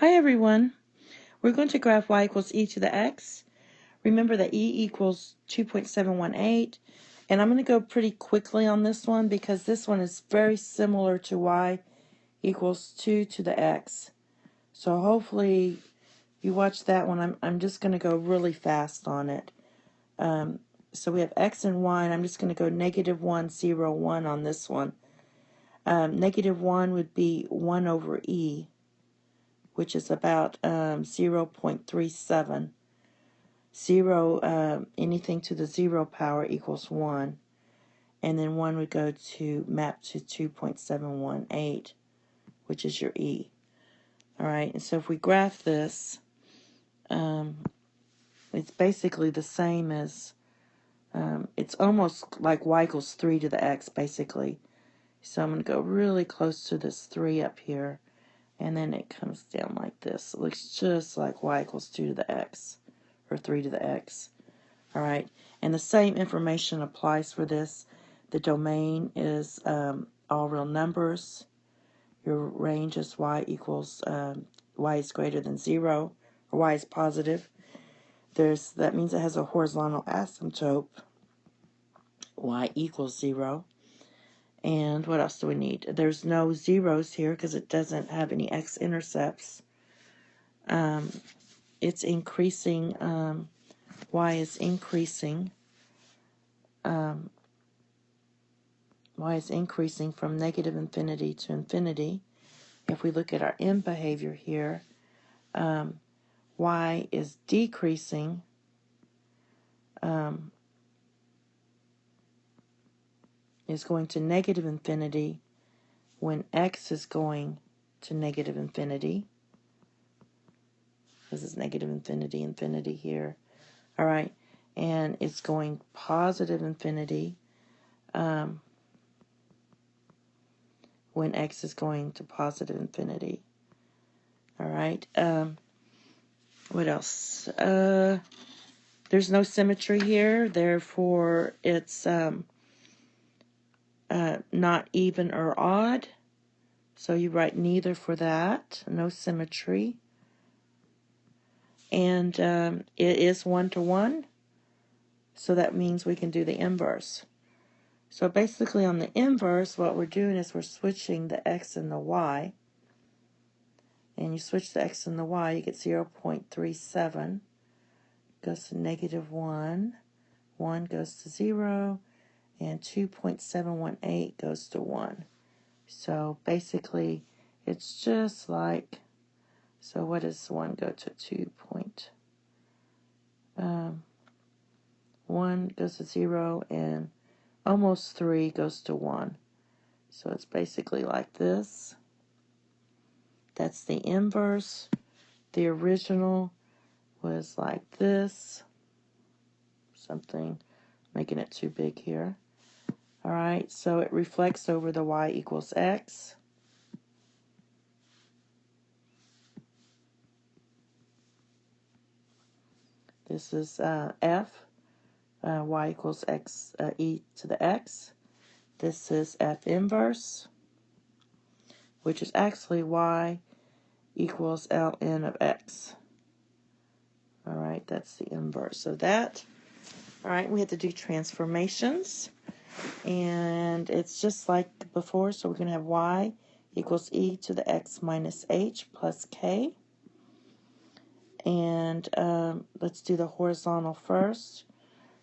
Hi everyone. We're going to graph y equals e to the x. Remember that e equals 2.718, and I'm going to go pretty quickly on this one because this one is very similar to y equals 2 to the x. So hopefully you watch that one. I'm just going to go really fast on it. So we have x and y, and I'm just going to go -1, 0, 1 on this one. -1 would be 1 over e, which is about 0.37. 0, anything to the 0 power equals 1. And then 1 would go to map to 2.718, which is your e. All right, and so if we graph this, it's basically the same as, it's almost like y equals 3 to the x, basically. So I'm going to go really close to this 3 up here. And then it comes down like this. It looks just like y equals 2 to the x, or 3 to the x. All right, and the same information applies for this. The domain is all real numbers. Your range is y equals, y is greater than 0, or y is positive. That means it has a horizontal asymptote, y equals 0. And what else do we need? There's no zeros here because it doesn't have any x-intercepts. It's increasing, y is increasing. Y is increasing from negative infinity to infinity. If we look at our end behavior here, y is decreasing is going to negative infinity when x is going to negative infinity. This is negative infinity, infinity here. All right, and it's going positive infinity when x is going to positive infinity. All right, what else? There's no symmetry here, therefore it's not even or odd. So you write neither for that, no symmetry. And it is 1-to-1, so that means we can do the inverse. So basically on the inverse, what we're doing is we're switching the x and the y. And you switch the x and the y, you get 0.37. Goes to -1. 1 goes to 0. And 2.718 goes to 1. So basically, it's just like, so what does 1 go to? 1 goes to 0, and almost 3 goes to 1. So it's basically like this. That's the inverse. The original was like this. Something, making it too big here. All right, so it reflects over the y equals x. This is f, y equals x, e to the x. This is f inverse, which is actually y equals ln of x. All right, that's the inverse of that. All right, we have to do transformations. And it's just like before, so we're going to have y equals e to the x minus h plus k. And let's do the horizontal first.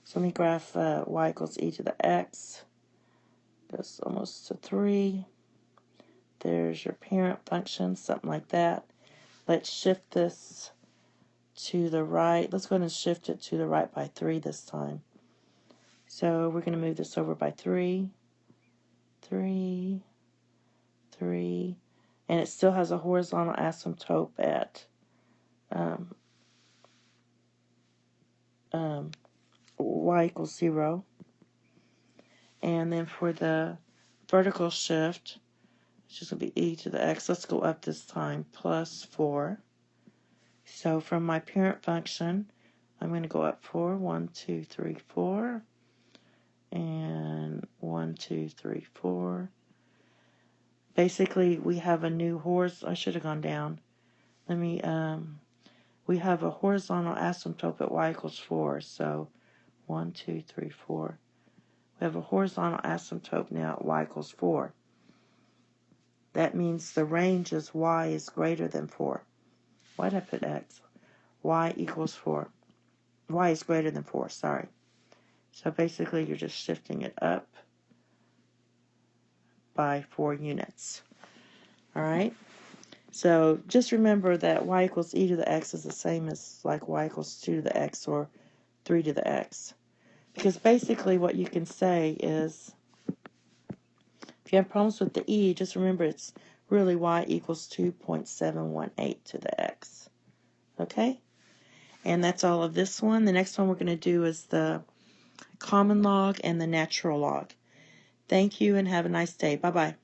So let me graph y equals e to the x. Goes almost to 3. There's your parent function, something like that. Let's shift this to the right. Let's go ahead and shift it to the right by 3 this time. So we're going to move this over by 3, 3, 3, and it still has a horizontal asymptote at y equals 0. And then for the vertical shift, it's just going to be e to the x. Let's go up this time, plus 4. So from my parent function, I'm going to go up 4, 1, 2, 3, 4, and 1, 2, 3, 4. Basically, we have a new horizontal. I should have gone down. we have a horizontal asymptote at y equals 4. So 1, 2, 3, 4. We have a horizontal asymptote now at y equals 4. That means the range is y is greater than 4. Why did I put x? Y equals 4. Y is greater than 4, sorry. So basically you're just shifting it up by 4 units. Alright? So just remember that y equals e to the x is the same as like y equals 2 to the x or 3 to the x. Because basically what you can say is, if you have problems with the e, just remember it's really y equals 2.718 to the x. Okay? And that's all of this one. The next one we're going to do is the common log and the natural log. Thank you and have a nice day. Bye-bye.